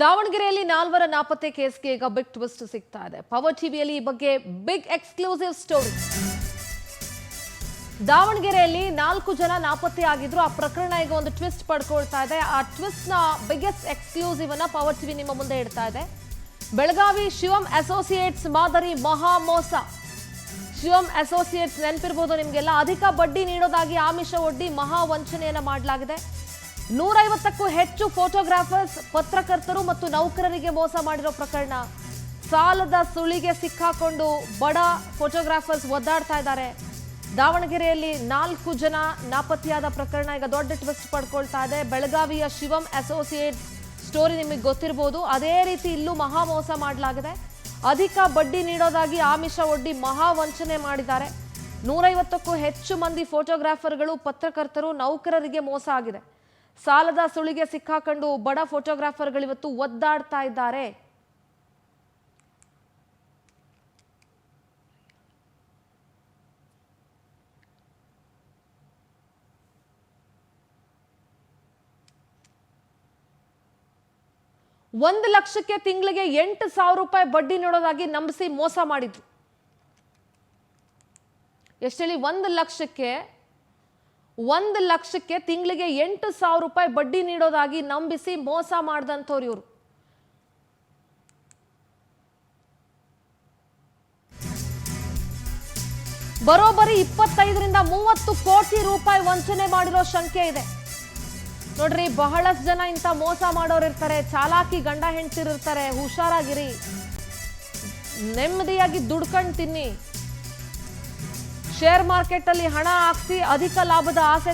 ದಾವಣಗೆರೆಯಲ್ಲಿ ನಾಲ್ವರ ನಾಪತ್ತೆ ಕೇಸ್ಗೆ ಈಗ ಬಿಗ್ ಟ್ವಿಸ್ಟ್ ಸಿಗ್ತಾ ಇದೆ. ಪವರ್ ಟಿವಿಯಲ್ಲಿ ಈ ಬಗ್ಗೆ ಬಿಗ್ ಎಕ್ಸ್ಕ್ಲೂಸಿವ್ ಸ್ಟೋರಿ. ದಾವಣಗೆರೆಯಲ್ಲಿ 4 ಜನ ನಾಪತ್ತೆ ಆಗಿದ್ರು. ಆ ಪ್ರಕರಣ ಈಗ ಒಂದು ಟ್ವಿಸ್ಟ್ ಪಡ್ಕೊಳ್ತಾ ಇದೆ. ಆ ಟ್ವಿಸ್ಟ್ ನ ಬಿಗ್ಗೆಸ್ಟ್ ಎಕ್ಸ್ಕ್ಲೂಸಿವ್ ಅನ್ನ ಪವರ್ ಟಿವಿ ನಿಮ್ಮ ಮುಂದೆ ಇಡ್ತಾ ಇದೆ. ಬೆಳಗಾವಿ ಶಿವಂ ಅಸೋಸಿಯೇಟ್ಸ್ ಮಾದರಿ ಮಹಾ ಮೋಸ. ಶಿವಂ ಅಸೋಸಿಯೇಟ್ಸ್ ನೆನಪಿರಬಹುದು ನಿಮಗೆಲ್ಲ. ಅಧಿಕ ಬಡ್ಡಿ ನೀಡೋದಾಗಿ ಆಮಿಷ ಒಡ್ಡಿ ಮಹಾ ವಂಚನೆಯನ್ನ ಮಾಡಲಾಗಿದೆ. 150ಕ್ಕೂ ಹೆಚ್ಚು ಫೋಟೋಗ್ರಾಫರ್ಸ್, ಪತ್ರಕರ್ತರು ಮತ್ತು ನೌಕರರಿಗೆ ಮೋಸ ಮಾಡಿರೋ ಪ್ರಕರಣ. ಸಾಲದ ಸುಳಿಗೆ ಸಿಕ್ಕಾಕೊಂಡು ಬಡ ಫೋಟೋಗ್ರಾಫರ್ಸ್ ಒದ್ದಾಡ್ತಾ ಇದ್ದಾರೆ. ದಾವಣಗೆರೆಯಲ್ಲಿ 4 ಜನ ನಾಪತ್ತೆಯಾದ ಪ್ರಕರಣ ಈಗ ದೊಡ್ಡ ಟ್ವಿಸ್ಟ್ ಪಡ್ಕೊಳ್ತಾ ಇದೆ. ಬೆಳಗಾವಿಯ ಶಿವಂ ಅಸೋಸಿಯೇಟ್ಸ್ ಸ್ಟೋರಿ ನಿಮಗೆ ಗೊತ್ತಿರಬಹುದು. ಅದೇ ರೀತಿ ಇಲ್ಲೂ ಮಹಾ ಮೋಸ ಮಾಡಲಾಗಿದೆ. ಅಧಿಕ ಬಡ್ಡಿ ನೀಡೋದಾಗಿ ಆಮಿಷ ಒಡ್ಡಿ ಮಹಾ ವಂಚನೆ ಮಾಡಿದ್ದಾರೆ. 150ಕ್ಕೂ ಹೆಚ್ಚು ಮಂದಿ ಫೋಟೋಗ್ರಾಫರ್ಗಳು, ಪತ್ರಕರ್ತರು, ನೌಕರರಿಗೆ ಮೋಸ ಆಗಿದೆ. ಸಾಲದ ಸುಳಿಗೆ ಸಿಕ್ಕಾಕೊಂಡು ಬಡ ಫೋಟೋಗ್ರಾಫರ್ಗಳು ಇವತ್ತು ಒದ್ದಾಡ್ತಾ ಇದ್ದಾರೆ. ಒಂದು ಲಕ್ಷಕ್ಕೆ ತಿಂಗಳಿಗೆ 8,000 ರೂಪಾಯಿ ಬಡ್ಡಿ ನೀಡೋದಾಗಿ ನಂಬಿಸಿ ಮೋಸ ಮಾಡಿದ್ರು. ಎಷ್ಟೇಳಿ? 1 ಲಕ್ಷಕ್ಕೆ ತಿಂಗಳಿಗೆ 8,000 ರೂಪಾಯಿ ಬಡ್ಡಿ ನೀಡೋದಾಗಿ ನಂಬಿಸಿ ಮೋಸ ಮಾಡಿದಂಥವ್ರು ಇವರು. ಬರೋಬ್ಬರಿ 25ರಿಂದ 30 ಕೋಟಿ ರೂಪಾಯಿ ವಂಚನೆ ಮಾಡಿರೋ ಶಂಕೆ ಇದೆ. ನೋಡ್ರಿ, ಬಹಳಷ್ಟು ಜನ ಇಂಥ ಮೋಸ ಮಾಡೋರು ಇರ್ತಾರೆ. ಚಾಲಾಕಿ ಗಂಡ ಹೆಂಡ್ತಿರ್ತಾರೆ. ಹುಷಾರಾಗಿರಿ, ನೆಮ್ಮದಿಯಾಗಿ ದುಡ್ಕೊಂಡು ತಿನ್ನಿ. ಶೇರ್ ಮಾರ್ಕೆಟ್ ಅಲ್ಲಿ ಹಣ ಹಾಕ್ಸಿ ಅಧಿಕ ಲಾಭದ ಆಸೆ